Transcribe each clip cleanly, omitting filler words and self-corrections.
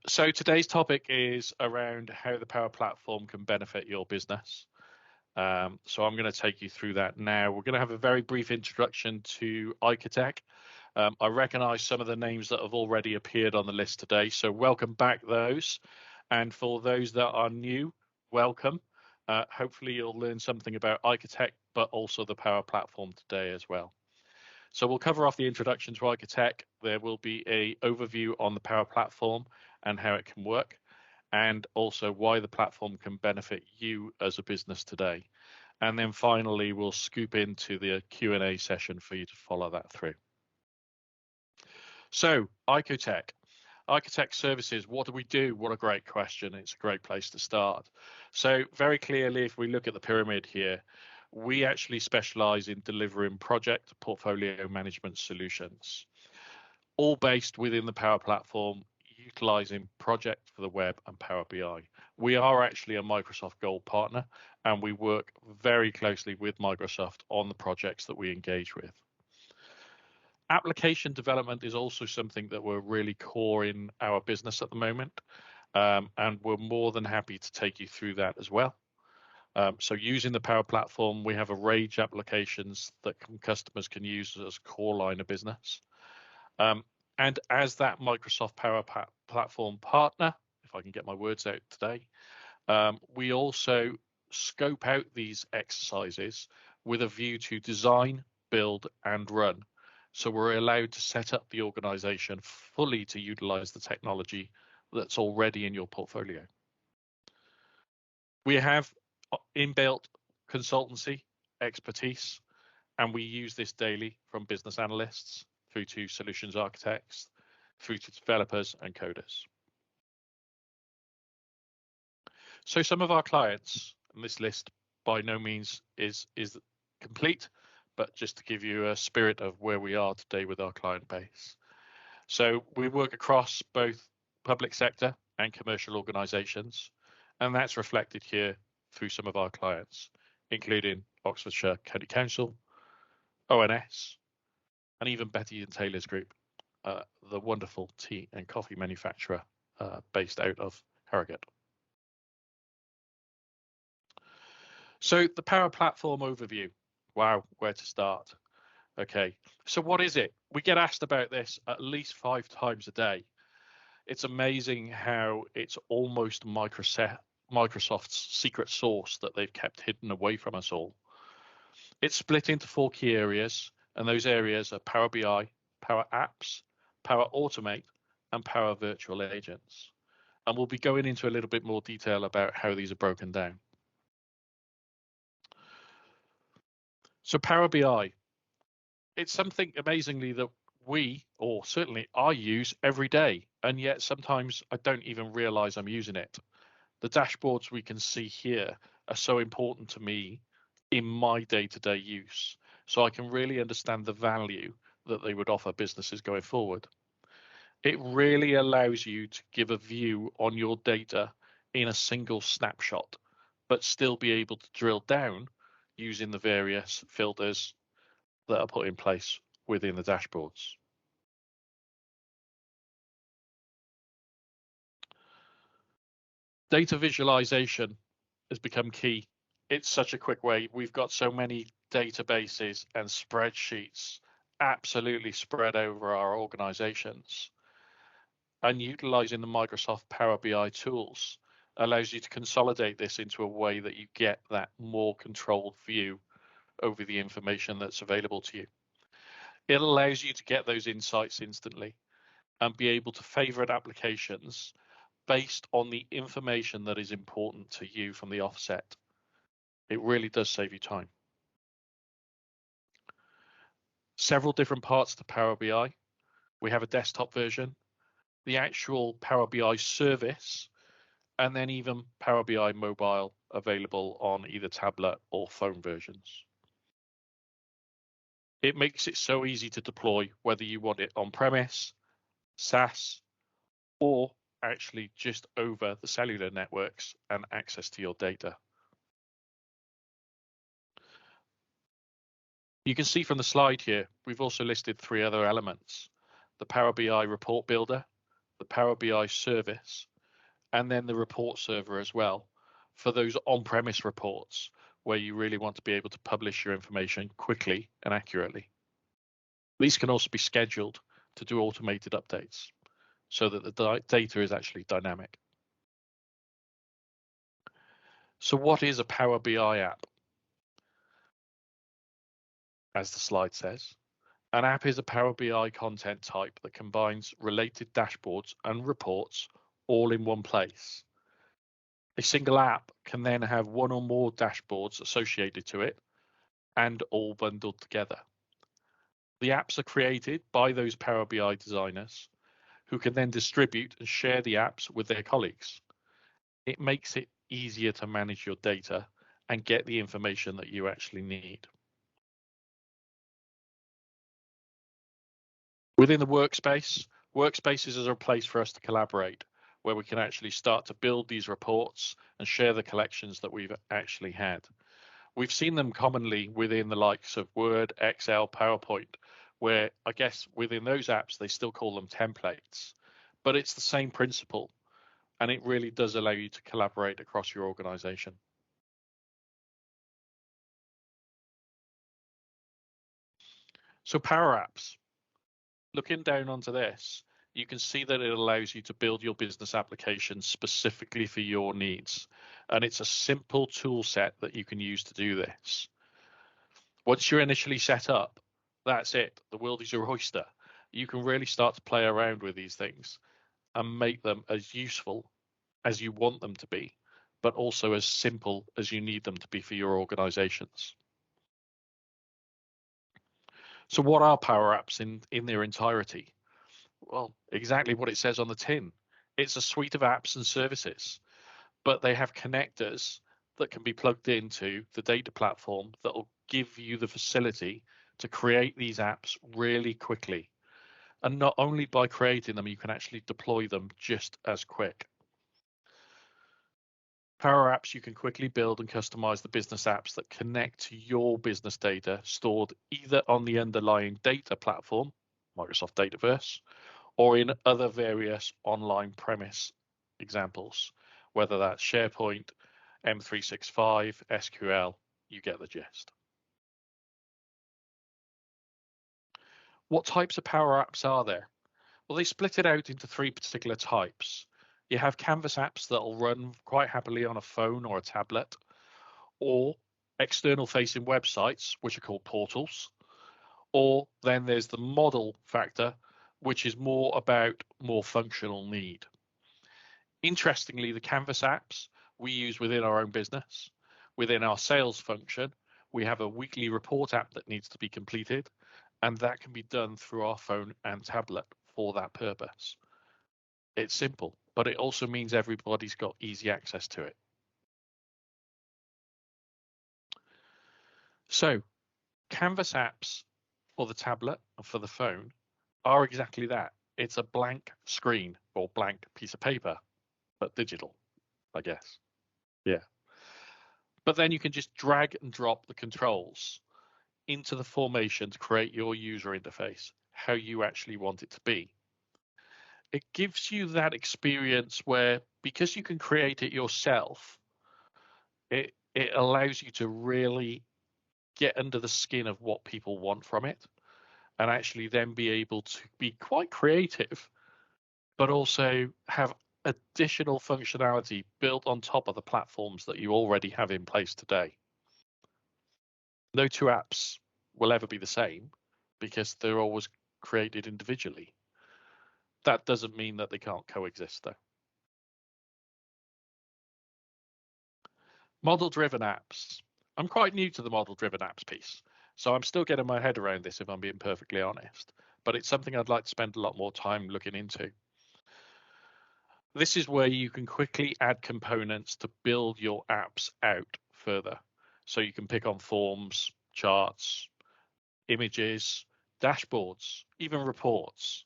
So today's topic is around how the Power Platform can benefit your business. So I'm going to take you through that now. We're going to have a very brief introduction to Icotec. I recognize some of the names that have already appeared on the list today, so welcome back those. And for those that are new, welcome. Hopefully you'll learn something about Icotec, but also the Power Platform today as well. So we'll cover off the introduction to Icotec. There will be an overview on the Power Platform and how it can work, and also why the platform can benefit you as a business today. And then finally, we'll scoop into the Q&A session for you to follow that through. So Icotec. Icotec Services, what do we do? What a great question. It's a great place to start. So very clearly, if we look at the pyramid here, we actually specialize in delivering project portfolio management solutions, all based within the Power Platform, utilizing Project for the Web and Power BI. We are actually a Microsoft Gold partner, and we work very closely with Microsoft on the projects that we engage with. Application development is also something that we're really core in our business at the moment, and we're more than happy to take you through that as well. So using the Power Platform, we have a range of applications that customers can use as a core line of business. And as that Microsoft Power Platform partner, if I can get my words out today, we also scope out these exercises with a view to design, build, and run. So we're allowed to set up the organization fully to utilize the technology that's already in your portfolio. We have inbuilt consultancy expertise, and we use this daily from business analysts through to solutions architects, through to developers and coders. So some of our clients, and this list by no means is complete, but just to give you a spirit of where we are today with our client base. So we work across both public sector and commercial organizations, and that's reflected here through some of our clients, including Oxfordshire County Council, ONS, and even Betty and Taylor's Group, the wonderful tea and coffee manufacturer based out of Harrogate. So the Power Platform overview. Wow, where to start? Okay, so what is it? We get asked about this at least 5 times a day. It's amazing how it's almost Microsoft's secret sauce that they've kept hidden away from us all. It's split into 4 key areas, and those areas are Power BI, Power Apps, Power Automate, and Power Virtual Agents. And we'll be going into a little bit more detail about how these are broken down. So Power BI, it's something amazingly that we, or certainly I, use every day, and yet sometimes I don't even realize I'm using it. The dashboards we can see here are so important to me in my day-to-day use, so I can really understand the value that they would offer businesses going forward. It really allows you to give a view on your data in a single snapshot, but still be able to drill down using the various filters that are put in place within the dashboards. Data visualization has become key. It's such a quick way. We've got so many databases and spreadsheets absolutely spread over our organizations. And utilizing the Microsoft Power BI tools allows you to consolidate this into a way that you get that more controlled view over the information that's available to you. It allows you to get those insights instantly and be able to favorite applications based on the information that is important to you from the offset. It really does save you time. Several different parts to Power BI. We have a desktop version, the actual Power BI service, and then even Power BI mobile available on either tablet or phone versions. It makes it so easy to deploy, whether you want it on-premise, SaaS, or actually just over the cellular networks and access to your data. You can see from the slide here, we've also listed 3 other elements: the Power BI Report Builder, the Power BI service, and then the report server as well for those on-premise reports where you really want to be able to publish your information quickly and accurately. These can also be scheduled to do automated updates so that the data is actually dynamic. So what is a Power BI app? As the slide says, an app is a Power BI content type that combines related dashboards and reports all in one place. A single app can then have one or more dashboards associated to it and all bundled together. The apps are created by those Power BI designers who can then distribute and share the apps with their colleagues. It makes it easier to manage your data and get the information that you actually need. Within the workspace, workspaces is a place for us to collaborate, where we can actually start to build these reports and share the collections that we've actually had. We've seen them commonly within the likes of Word, Excel, PowerPoint, where I guess within those apps, they still call them templates, but it's the same principle, and it really does allow you to collaborate across your organization. So Power Apps, looking down onto this, you can see that it allows you to build your business applications specifically for your needs. And it's a simple tool set that you can use to do this. Once you're initially set up, that's it. The world is your oyster. You can really start to play around with these things and make them as useful as you want them to be, but also as simple as you need them to be for your organizations. So what are Power Apps in their entirety? Well, exactly what it says on the tin. It's a suite of apps and services, but they have connectors that can be plugged into the data platform that will give you the facility to create these apps really quickly. And not only by creating them, you can actually deploy them just as quick. Power Apps, you can quickly build and customize the business apps that connect to your business data stored either on the underlying data platform, Microsoft Dataverse, or in other various online premise examples, whether that's SharePoint, M365, SQL, you get the gist. What types of Power Apps are there? Well, they split it out into three particular types. You have Canvas apps that will run quite happily on a phone or a tablet, or external facing websites, which are called portals. Or then there's the model factor, which is more about more functional need. Interestingly, the Canvas apps we use within our own business. Within our sales function, we have a weekly report app that needs to be completed, and that can be done through our phone and tablet for that purpose. It's simple, but it also means everybody's got easy access to it. So Canvas apps for the tablet and for the phone are exactly that. It's a blank screen or blank piece of paper, but digital, I guess. Yeah. But then you can just drag and drop the controls into the formation to create your user interface, how you actually want it to be. It gives you that experience where, because you can create it yourself, it allows you to really get under the skin of what people want from it and actually then be able to be quite creative, but also have additional functionality built on top of the platforms that you already have in place today. No two apps will ever be the same because they're always created individually. That doesn't mean that they can't coexist, though. Model-driven apps. I'm quite new to the model-driven apps piece, so I'm still getting my head around this if I'm being perfectly honest, but it's something I'd like to spend a lot more time looking into. This is where you can quickly add components to build your apps out further. So you can pick on forms, charts, images, dashboards, even reports.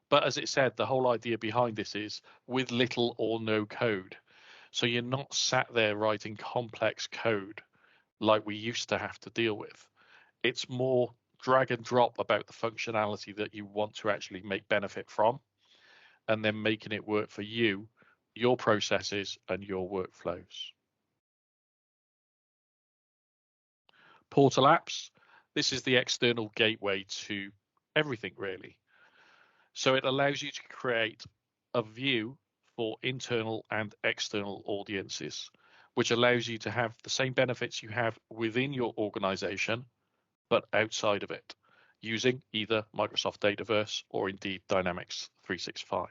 But as it said, the whole idea behind this is with little or no code. So you're not sat there writing complex code like we used to have to deal with. It's more drag and drop about the functionality that you want to actually make benefit from. and then making it work for you, your processes, and your workflows. Portal apps, this is the external gateway to everything really. So it allows you to create a view for internal and external audiences, which allows you to have the same benefits you have within your organization, but outside of it, using either Microsoft Dataverse or indeed Dynamics 365.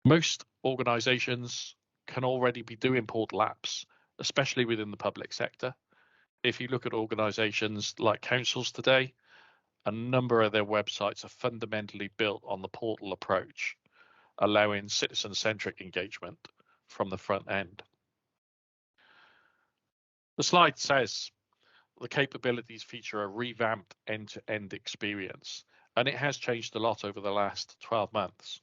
Most organizations can already be doing portal apps, especially within the public sector. If you look at organizations like councils today, a number of their websites are fundamentally built on the portal approach, allowing citizen-centric engagement from the front end. The slide says the capabilities feature a revamped end-to-end experience, and it has changed a lot over the last 12 months.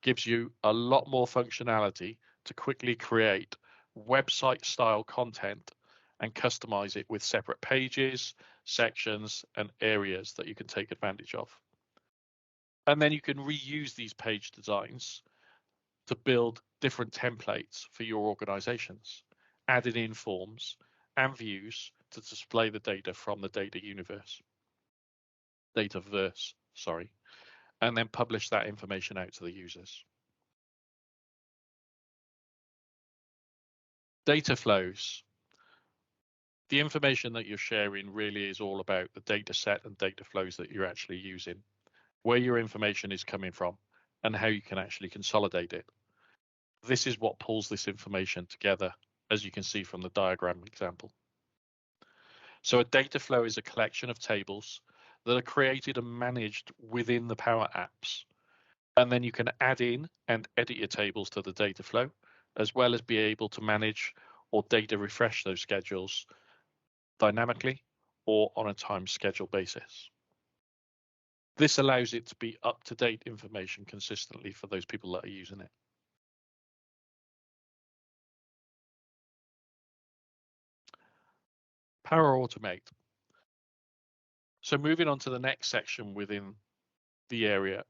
Gives you a lot more functionality to quickly create website style content and customize it with separate pages, sections, and areas that you can take advantage of. And then you can reuse these page designs to build different templates for your organizations, adding in forms and views to display the data from the dataverse, and then publish that information out to the users. Data flows. The information that you're sharing really is all about the data set and data flows that you're actually using, where your information is coming from, and how you can actually consolidate it. This is what pulls this information together, as you can see from the diagram example. So a data flow is a collection of tables that are created and managed within the Power Apps. And then you can add in and edit your tables to the data flow, as well as be able to manage or data refresh those schedules dynamically or on a time schedule basis. This allows it to be up-to-date information consistently for those people that are using it. Power Automate. So moving on to the next section within the area,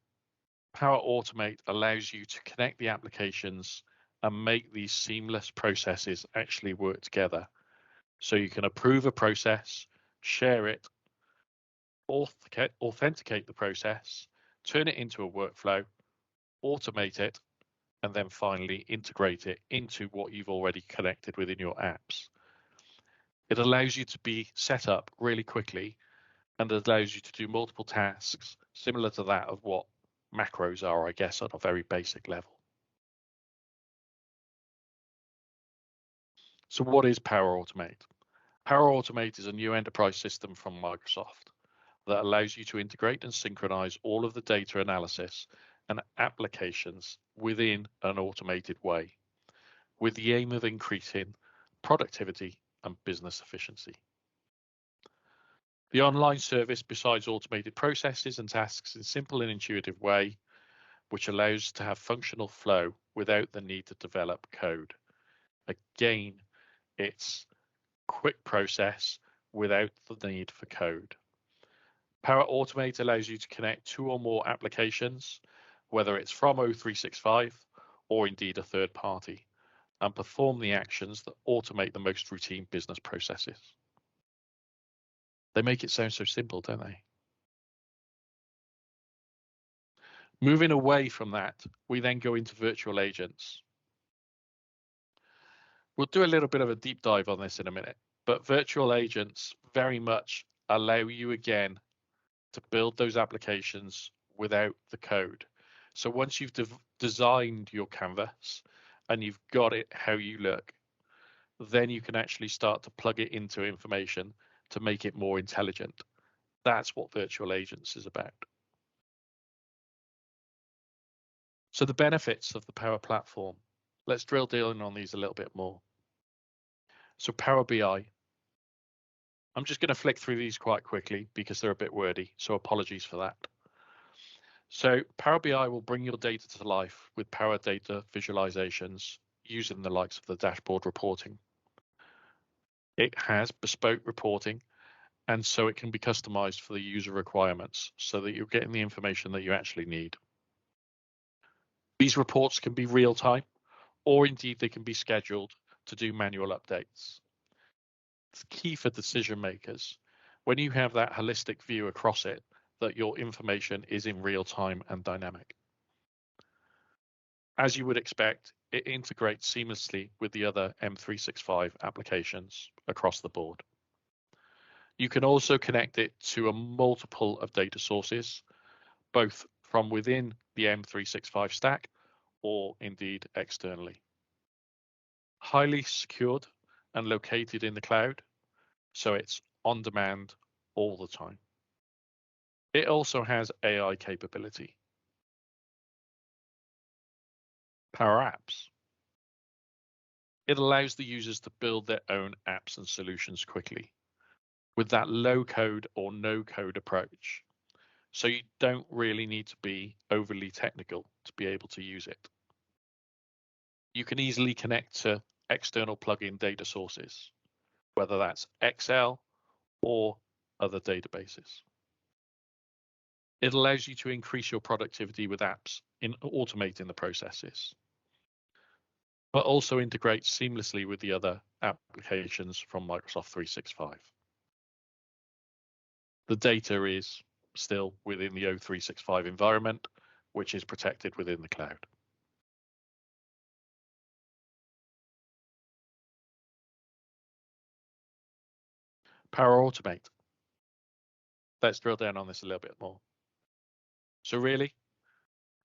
Power Automate allows you to connect the applications and make these seamless processes actually work together. So you can approve a process, share it, authenticate the process, turn it into a workflow, automate it, and then finally integrate it into what you've already connected within your apps. It allows you to be set up really quickly and allows you to do multiple tasks similar to that of what macros are, I guess, on a very basic level. So what is Power Automate? Power Automate is a new enterprise system from Microsoft that allows you to integrate and synchronize all of the data analysis and applications within an automated way, with the aim of increasing productivity and business efficiency. The online service provides automated processes and tasks in a simple and intuitive way, which allows to have functional flow without the need to develop code. Again, it's quick process without the need for code. Power Automate allows you to connect 2 or more applications, whether it's from O365 or indeed a third party, and perform the actions that automate the most routine business processes. They make it sound so simple, don't they? Moving away from that, we then go into virtual agents. We'll do a little bit of a deep dive on this in a minute, but virtual agents very much allow you again to build those applications without the code. So once you've designed your canvas and you've got it how you look, then you can actually start to plug it into information to make it more intelligent. That's what virtual agents is about. So the benefits of the Power Platform. Let's drill down on these a little bit more. So Power BI. I'm just going to flick through these quite quickly because they're a bit wordy, so apologies for that. So Power BI will bring your data to life with Power Data visualizations using the likes of the dashboard reporting. It has bespoke reporting And so it can be customized for the user requirements so that you're getting the information that you actually need. These reports can be real time, or indeed they can be scheduled to do manual updates. It's key for decision makers when you have that holistic view across it, that your information is in real time and dynamic. As you would expect, it integrates seamlessly with the other M365 applications across the board. You can also connect it to a multiple of data sources, both from within the M365 stack or indeed externally. Highly secured and located in the cloud, so it's on demand all the time. It also has AI capability. Power Apps. It allows the users to build their own apps and solutions quickly with that low code or no code approach. So you don't really need to be overly technical to be able to use it. You can easily connect to external plugin data sources, whether that's Excel or other databases. It allows you to increase your productivity with apps in automating the processes, but also integrates seamlessly with the other applications from Microsoft 365. The data is still within the O365 environment, which is protected within the cloud. Power Automate. Let's drill down on this a little bit more. So really,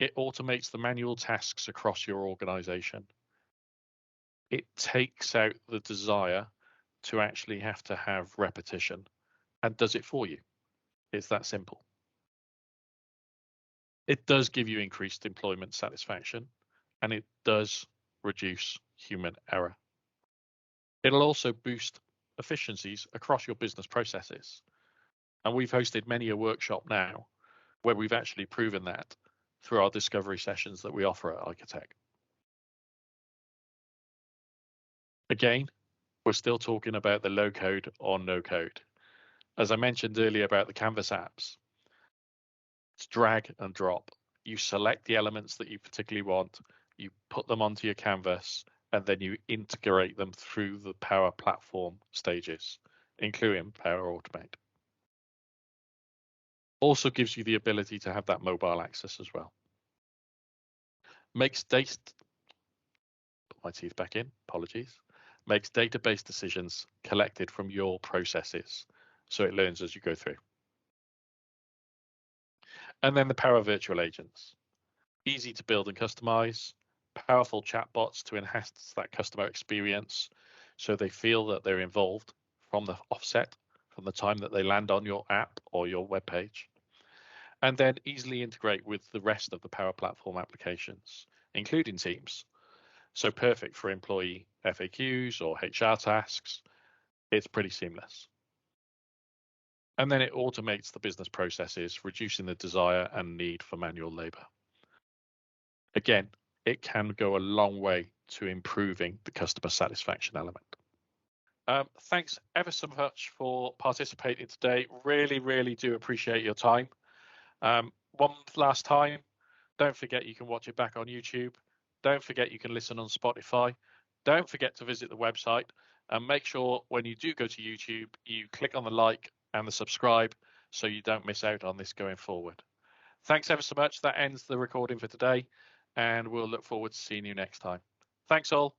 it automates the manual tasks across your organization. It takes out the desire to actually have to have repetition and does it for you. It's that simple. It does give you increased employment satisfaction and it does reduce human error. It'll also boost efficiencies across your business processes. And we've hosted many a workshop now where we've actually proven that through our discovery sessions that we offer at Icotech. Again, we're still talking about the low code or no code. As I mentioned earlier about the Canvas apps, it's drag and drop. You select the elements that you particularly want, you put them onto your canvas, and then you integrate them through the Power Platform stages, including Power Automate. Also gives you the ability to have that mobile access as well. Makes data, put my teeth back in, apologies. Makes database decisions collected from your processes, so it learns as you go through. And then the Power Virtual Agents. Easy to build and customize, powerful chatbots to enhance that customer experience so they feel that they're involved from the offset, from the time that they land on your app or your web page. And then easily integrate with the rest of the Power Platform applications, including Teams. So perfect for employee FAQs or HR tasks. It's pretty seamless. And then it automates the business processes, reducing the desire and need for manual labor. Again, it can go a long way to improving the customer satisfaction element. Thanks ever so much for participating today. Really do appreciate your time. One last time, don't forget you can watch it back on YouTube. Don't forget you can listen on Spotify. Don't forget to visit the website and make sure when you do go to YouTube, you click on the like and the subscribe so you don't miss out on this going forward. Thanks ever so much. That ends the recording for today, and we'll look forward to seeing you next time. Thanks all.